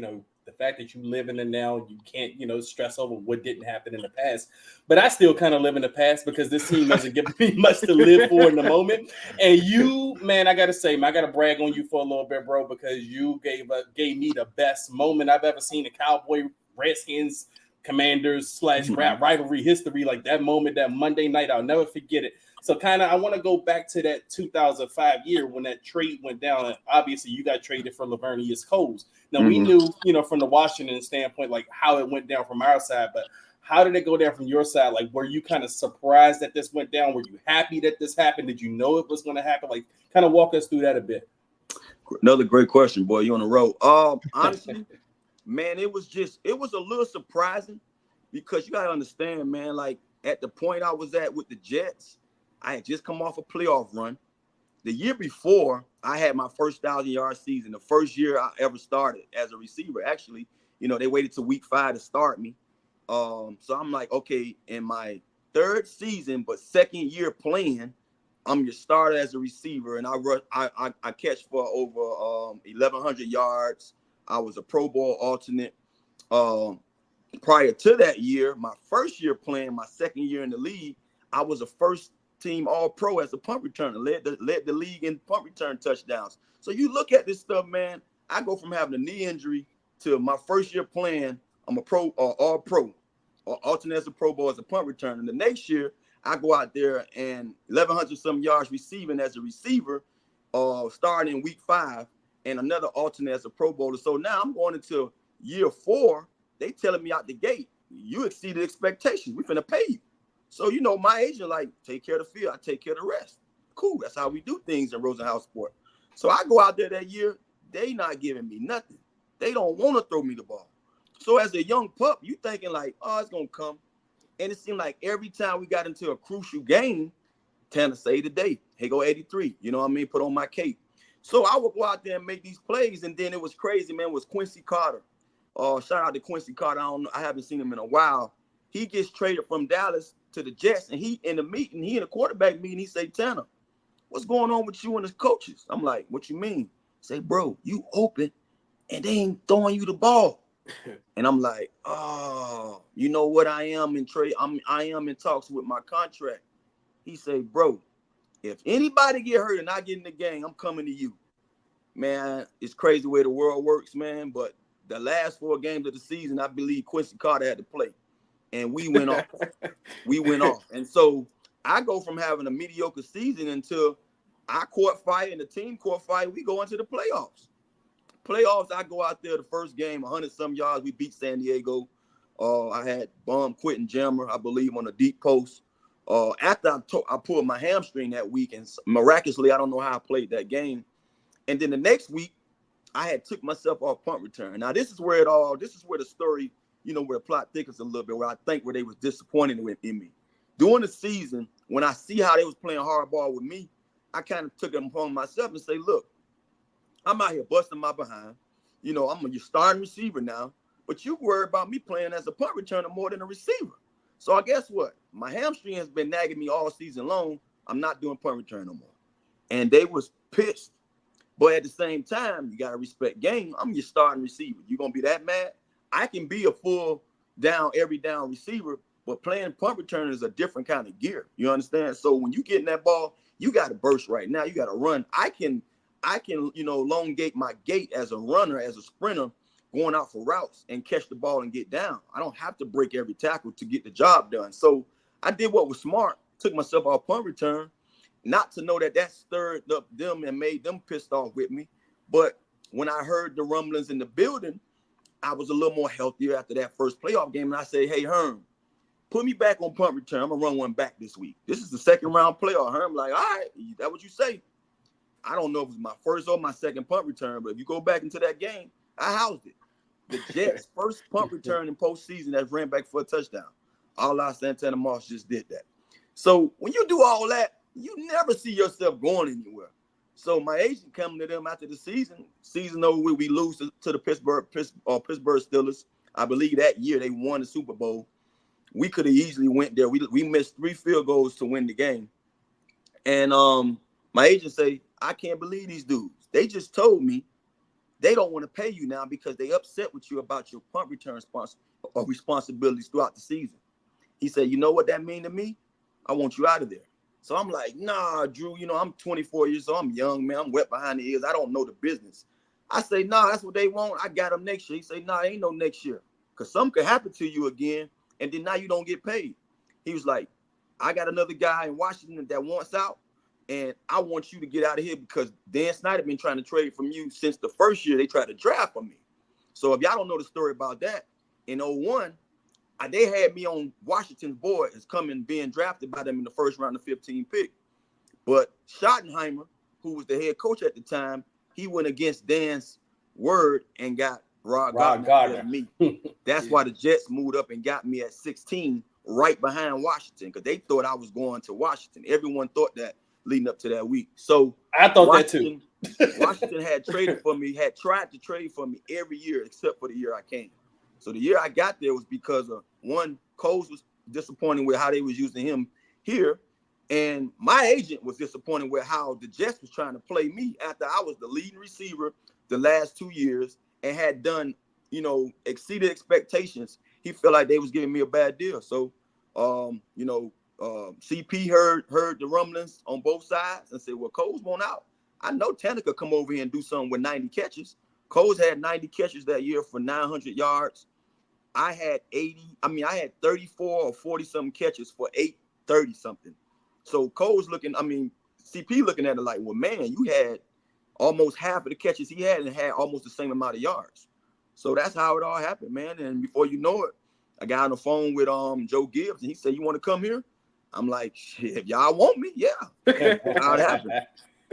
the fact that you live in it now, you can't, stress over what didn't happen in the past. But I still kind of live in the past because this team doesn't give me much to live for in the moment. And you, man, I gotta say, man, I gotta brag on you for a little bit, bro, because you gave me the best moment I've ever seen in Cowboy Redskins Commanders slash rivalry history. Like that moment, that Monday night, I'll never forget it. So kind of, I want to go back to that 2005 year when that trade went down. And obviously, you got traded for Lavernius Coles. Now we knew, from the Washington standpoint, like how it went down from our side, but how did it go down from your side? Like, were you kind of surprised that this went down? Were you happy that this happened? Did you know it was going to happen? Like, kind of walk us through that a bit. Another great question, boy. You on the road. Honestly, man, it was a little surprising because you got to understand, man, like at the point I was at with the Jets, I had just come off a playoff run. The year before, I had my first 1,000-yard season, the first year I ever started as a receiver. Actually, they waited till week 5 to start me. So I'm like, okay, in my third season, but second year playing, I'm your starter as a receiver, and I catch for over 1,100 yards. I was a Pro Bowl alternate. Prior to that year, my first year playing, my second year in the league, I was a first team All-Pro as a punt returner, led the league in punt return touchdowns. So you look at this stuff, man. I go from having a knee injury to my first year playing, I'm a Pro All-Pro, or alternate as a Pro Bowl as a punt returner. And the next year, I go out there and 1,100 some yards receiving as a receiver, starting in week 5, and another alternate as a Pro Bowler. So now I'm going into year 4. They telling me out the gate, you exceeded expectations. We finna pay you. So, my agent, like, take care of the field. I take care of the rest. Cool. That's how we do things in Rosenhaus Sport. So I go out there that year. They not giving me nothing. They don't want to throw me the ball. So as a young pup, you thinking like, oh, it's going to come. And it seemed like every time we got into a crucial game, Tanner say today, hey, go 83. You know what I mean? Put on my cape. So I would go out there and make these plays. And then it was crazy, man, was Quincy Carter. Shout out to Quincy Carter. I haven't seen him in a while. He gets traded from Dallas to the Jets, and he in the quarterback meeting, he say, Tanner, what's going on with you and the coaches? I'm like, what you mean? Say, bro, you open, and they ain't throwing you the ball. And I'm like, oh, you know what I am in trade? I am in talks with my contract. He say, bro, if anybody get hurt and I get in the game, I'm coming to you. Man, it's crazy the way the world works, man. But the last 4 games of the season, I believe Quincy Carter had to play. And we went off. And so I go from having a mediocre season until I caught fire and the team caught fire. We go into the playoffs. I go out there the first game, 100-some yards. We beat San Diego. I had bomb Quentin Jammer, I believe, on a deep post. After I pulled my hamstring that week, and miraculously, I don't know how I played that game. And then the next week, I had took myself off punt return. Now, this is where the story, where the plot thickens a little bit, where I think where they was disappointed in me. During the season, when I see how they was playing hardball with me, I kind of took it upon myself and say, look, I'm out here busting my behind. I'm your starting receiver now, but you worry about me playing as a punt returner more than a receiver. So I guess what? My hamstring has been nagging me all season long. I'm not doing punt return no more. And they was pissed. But at the same time, you got to respect game. I'm your starting receiver. You going to be that mad? I can be a full down, every down receiver, but playing punt return is a different kind of gear. You understand? So when you get in that ball, you got to burst right now. You got to run. I can, elongate my gait as a runner, as a sprinter, going out for routes and catch the ball and get down. I don't have to break every tackle to get the job done. So I did what was smart, took myself off punt return, not to know that stirred up them and made them pissed off with me. But when I heard the rumblings in the building, I was a little more healthier after that first playoff game. And I say, hey, Herm, put me back on punt return. I'm going to run one back this week. This is the second round playoff. Herm like, all right, that's what you say. I don't know if it was my first or my second punt return, but if you go back into that game, I housed it. The Jets' first punt return in postseason that ran back for a touchdown. All Santana Moss just did that. So when you do all that, you never see yourself going anywhere. So my agent coming to them after the season over with, we lose to the Pittsburgh Steelers. I believe that year they won the Super Bowl. We could have easily went there. We missed 3 field goals to win the game. And my agent say, I can't believe these dudes. They just told me they don't want to pay you now because they upset with you about your punt return responsibilities throughout the season. He said, you know what that mean to me? I want you out of there. So I'm like, nah, Drew, I'm 24 years old. I'm young, man. I'm wet behind the ears. I don't know the business. I say, nah, that's what they want. I got them next year. He say, nah, ain't no next year. Because something could happen to you again, and then now you don't get paid. He was like, I got another guy in Washington that wants out, and I want you to get out of here because Dan Snyder been trying to trade from you since the first year they tried to draft for me. So if y'all don't know the story about that, in 01, they had me on Washington's board as being drafted by them in the first round of 15 pick. But Schottenheimer, who was the head coach at the time, he went against Dan's word and got Rod Gardner me. That's why the Jets moved up and got me at 16, right behind Washington, because they thought I was going to Washington. Everyone thought that leading up to that week. So I thought that too. Washington had traded for me, had tried to trade for me every year except for the year I came. So the year I got there was because of, one, Coles was disappointed with how they was using him here, and my agent was disappointed with how the Jets was trying to play me after I was the leading receiver the last 2 years and had done, exceeded expectations. He felt like they was giving me a bad deal. So, CP heard the rumblings on both sides and said, well, Coles won't out. I know Tanner could come over here and do something with 90 catches. Coles had 90 catches that year for 900 yards. I had 34 or 40 something catches for 830 something. So Cole's CP looking at it like, well, man, you had almost half of the catches he had and had almost the same amount of yards. So that's how it all happened, man. And before you know it, I got on the phone with Joe Gibbs, and he said, you want to come here? I'm like, shit, if y'all want me, yeah. How it happened.